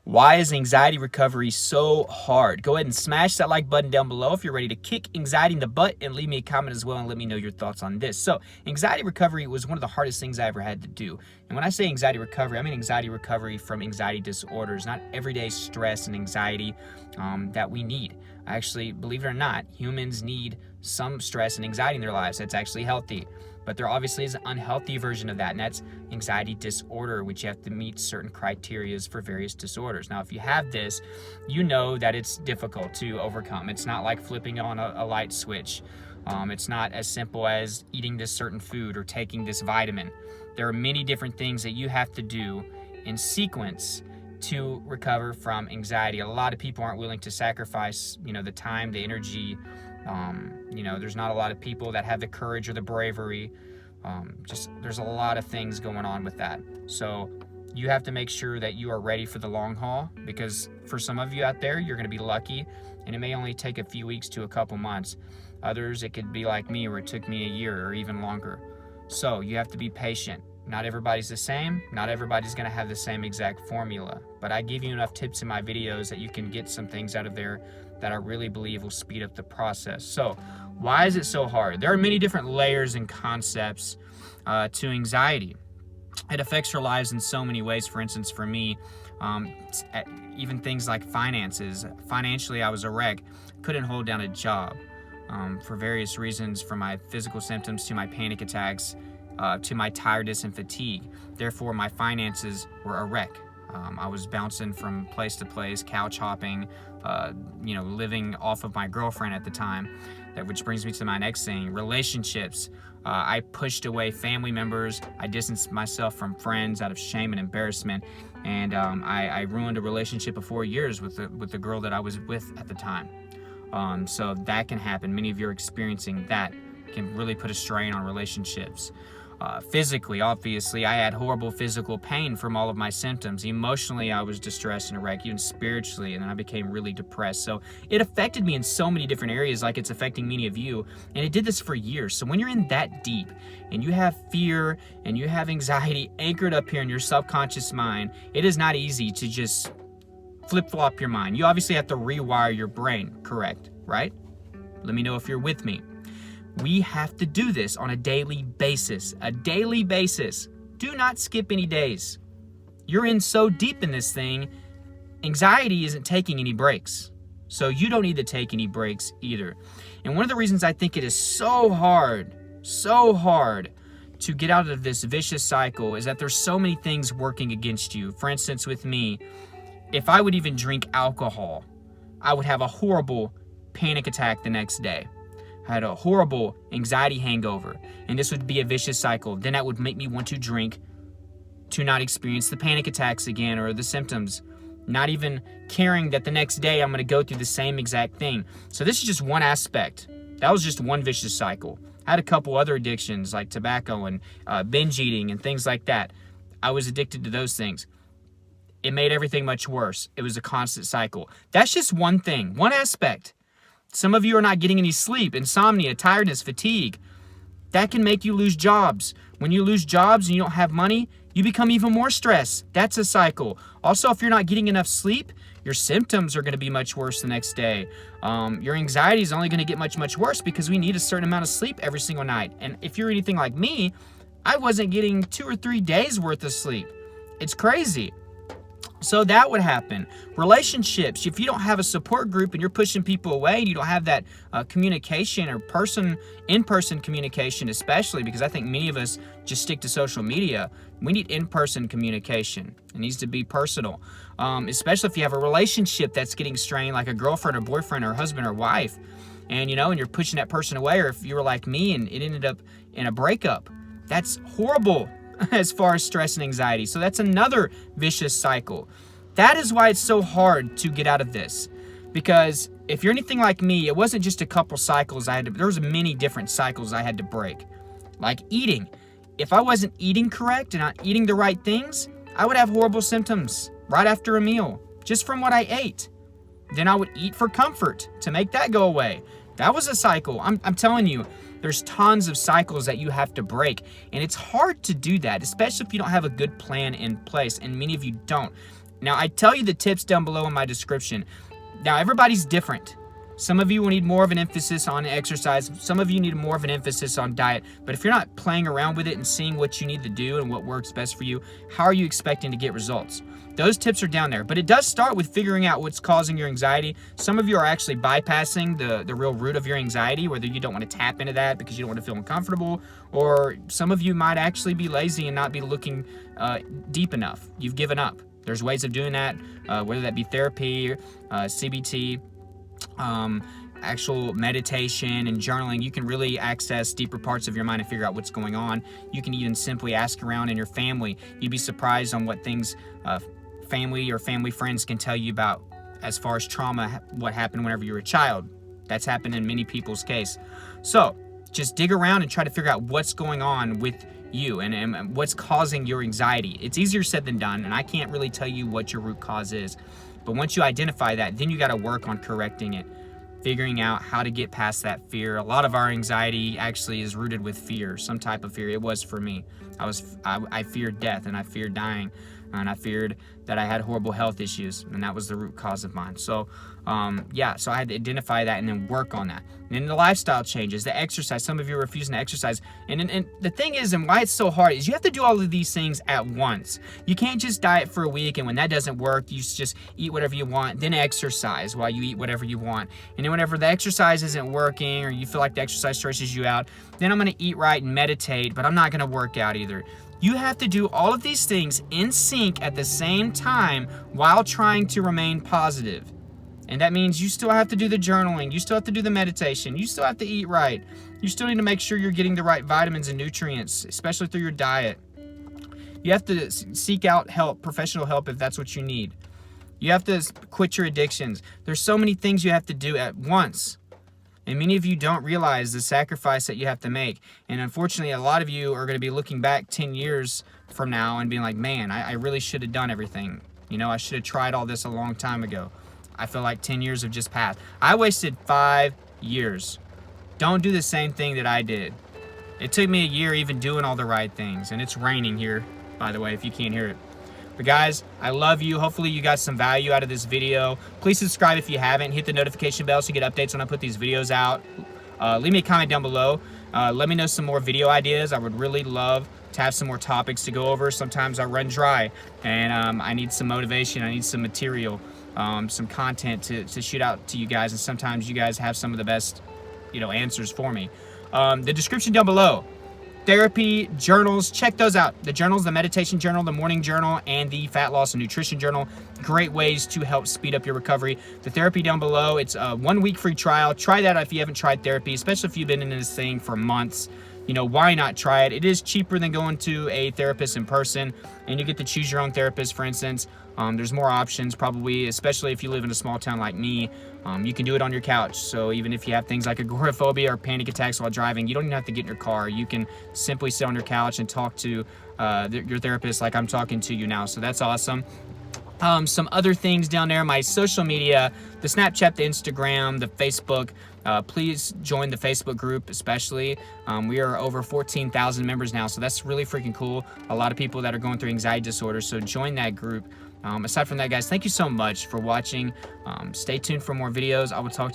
Why is anxiety recovery so hard? Go ahead and smash that like button down below if you're ready to kick anxiety in the butt, and leave me a comment as well and let me know your thoughts on this. So anxiety recovery was one of the hardest things I ever had to do. And when I say anxiety recovery, I mean anxiety recovery from anxiety disorders, not everyday stress and anxiety that we need. Actually, believe it or not, humans need some stress and anxiety in their lives. That's actually healthy. But there obviously is an unhealthy version of that, and that's anxiety disorder, which you have to meet certain criteria for various disorders. Now, if you have this, you know that it's difficult to overcome. It's not like flipping on a light switch. It's not as simple as eating this certain food or taking this vitamin. There are many different things that you have to do in sequence to recover from anxiety. A lot of people aren't willing to sacrifice, the time, the energy. There's not a lot of people that have the courage or the bravery. There's a lot of things going on with that. So you have to make sure that you are ready for the long haul, because for some of you out there, you're going to be lucky and it may only take a few weeks to a couple months. Others, it could be like me, where it took me a year or even longer. So you have to be patient. Not everybody's the same. Not everybody's going to have the same exact formula, but I give you enough tips in my videos that you can get some things out of there that I really believe will speed up the process. So why is it so hard? There are many different layers and concepts to anxiety. It affects our lives in so many ways. For instance, for me, even things like finances. Financially, I was a wreck. Couldn't hold down a job for various reasons, from my physical symptoms to my panic attacks, to my tiredness and fatigue. Therefore, my finances were a wreck. I was bouncing from place to place, couch hopping, living off of my girlfriend at the time. Which brings me to my next thing, relationships. I pushed away family members. I distanced myself from friends out of shame and embarrassment. And I ruined a relationship of 4 years with the girl that I was with at the time. So that can happen. Many of you are experiencing that. Can really put a strain on relationships. Physically, obviously, I had horrible physical pain from all of my symptoms. Emotionally, I was distressed and a wreck, even spiritually, and then I became really depressed. So it affected me in so many different areas, like it's affecting many of you, and it did this for years. So when you're in that deep, and you have fear, and you have anxiety anchored up here in your subconscious mind, it is not easy to just flip-flop your mind. You obviously have to rewire your brain, correct, right? Let me know if you're with me. We have to do this on a daily basis. A daily basis. Do not skip any days. You're in so deep in this thing, anxiety isn't taking any breaks. So you don't need to take any breaks either. And one of the reasons I think it is so hard to get out of this vicious cycle is that there's so many things working against you. For instance, with me, if I would even drink alcohol, I would have a horrible panic attack the next day. I had a horrible anxiety hangover, and this would be a vicious cycle. Then that would make me want to drink to not experience the panic attacks again or the symptoms, not even caring that the next day I'm going to go through the same exact thing. So this is just one aspect. That was just one vicious cycle. I had a couple other addictions like tobacco and binge eating and things like that. I was addicted to those things. It made everything much worse. It was a constant cycle. That's just one thing, one aspect. Some of you are not getting any sleep, insomnia, tiredness, fatigue. That can make you lose jobs. When you lose jobs and you don't have money, you become even more stressed. That's a cycle. Also, if you're not getting enough sleep, your symptoms are going to be much worse the next day. Your anxiety is only going to get much, much worse because we need a certain amount of sleep every single night. And if you're anything like me, I wasn't getting 2 or 3 days worth of sleep. It's crazy. So that would happen. Relationships, if you don't have a support group and you're pushing people away and you don't have that communication or in-person communication, especially because I think many of us just stick to social media. We need in-person communication. It needs to be personal, especially if you have a relationship that's getting strained, like a girlfriend or boyfriend or husband or wife, and you're pushing that person away, or if you were like me and it ended up in a breakup. That's horrible as far as stress and anxiety. So that's another vicious cycle. That is why it's so hard to get out of this. Because if you're anything like me, it wasn't just a couple cycles there was many different cycles I had to break. Like eating. If I wasn't eating correct and not eating the right things, I would have horrible symptoms right after a meal, just from what I ate. Then I would eat for comfort to make that go away. That was a cycle. I'm telling you, there's tons of cycles that you have to break, and it's hard to do that, especially if you don't have a good plan in place, and many of you don't. Now, I tell you the tips down below in my description. Now, everybody's different. Some of you will need more of an emphasis on exercise. Some of you need more of an emphasis on diet. But if you're not playing around with it and seeing what you need to do and what works best for you, how are you expecting to get results? Those tips are down there. But it does start with figuring out what's causing your anxiety. Some of you are actually bypassing the real root of your anxiety, whether you don't want to tap into that because you don't want to feel uncomfortable, or some of you might actually be lazy and not be looking deep enough. You've given up. There's ways of doing that, whether that be therapy, CBT, actual meditation and journaling. You can really access deeper parts of your mind and figure out what's going on. You can even simply ask around in your family. You'd be surprised on what things family or family friends can tell you about as far as trauma, what happened whenever you were a child. That's happened in many people's case. So just dig around and try to figure out what's going on with you and what's causing your anxiety. It's easier said than done, and I can't really tell you what your root cause is. But once you identify that, then you got to work on correcting it, figuring out how to get past that fear. A lot of our anxiety actually is rooted with fear, some type of fear. It was for me. I feared death, and I feared dying, and I feared that I had horrible health issues, and that was the root cause of mine. So so I had to identify that and then work on that. And then the lifestyle changes, the exercise. Some of you are refusing to exercise. And the thing is, and why it's so hard, is you have to do all of these things at once. You can't just diet for a week, and when that doesn't work, you just eat whatever you want, then exercise while you eat whatever you want. And then whenever the exercise isn't working, or you feel like the exercise stresses you out, then I'm going to eat right and meditate, but I'm not going to work out either. You have to do all of these things in sync at the same time while trying to remain positive. And that means you still have to do the journaling. You still have to do the meditation. You still have to eat right. You still need to make sure you're getting the right vitamins and nutrients, especially through your diet. You have to seek out help, professional help, if that's what you need. You have to quit your addictions. There's so many things you have to do at once. And many of you don't realize the sacrifice that you have to make. And unfortunately, a lot of you are going to be looking back 10 years from now and being like, man, I really should have done everything. You know, I should have tried all this a long time ago. I feel like 10 years have just passed. I wasted 5 years. Don't do the same thing that I did. It took me a year even doing all the right things. And it's raining here, by the way, if you can't hear it. But guys, I love you. Hopefully you got some value out of this video. Please subscribe if you haven't. Hit the notification bell so you get updates when I put these videos out. Leave me a comment down below. Let me know some more video ideas. I would really love to have some more topics to go over. Sometimes I run dry and I need some motivation. I need some material, some content to shoot out to you guys. And sometimes you guys have some of the best, answers for me. The description down below. Therapy, journals, check those out. The journals, the meditation journal, the morning journal, and the fat loss and nutrition journal. Great ways to help speed up your recovery. The therapy down below, it's a 1 week free trial. Try that if you haven't tried therapy, especially if you've been in this thing for months. Why not try it? It is cheaper than going to a therapist in person, and you get to choose your own therapist, for instance. There's more options probably, especially if you live in a small town like me. You can do it on your couch. So even if you have things like agoraphobia or panic attacks while driving, you don't even have to get in your car. You can simply sit on your couch and talk to your therapist like I'm talking to you now. So that's awesome. Some other things down there, my social media, the Snapchat, the Instagram, the Facebook. Please join the Facebook group, especially. We are over 14,000 members now, so that's really freaking cool. A lot of people that are going through anxiety disorders, so join that group. Aside from that, guys, thank you so much for watching. Stay tuned for more videos. I will talk to you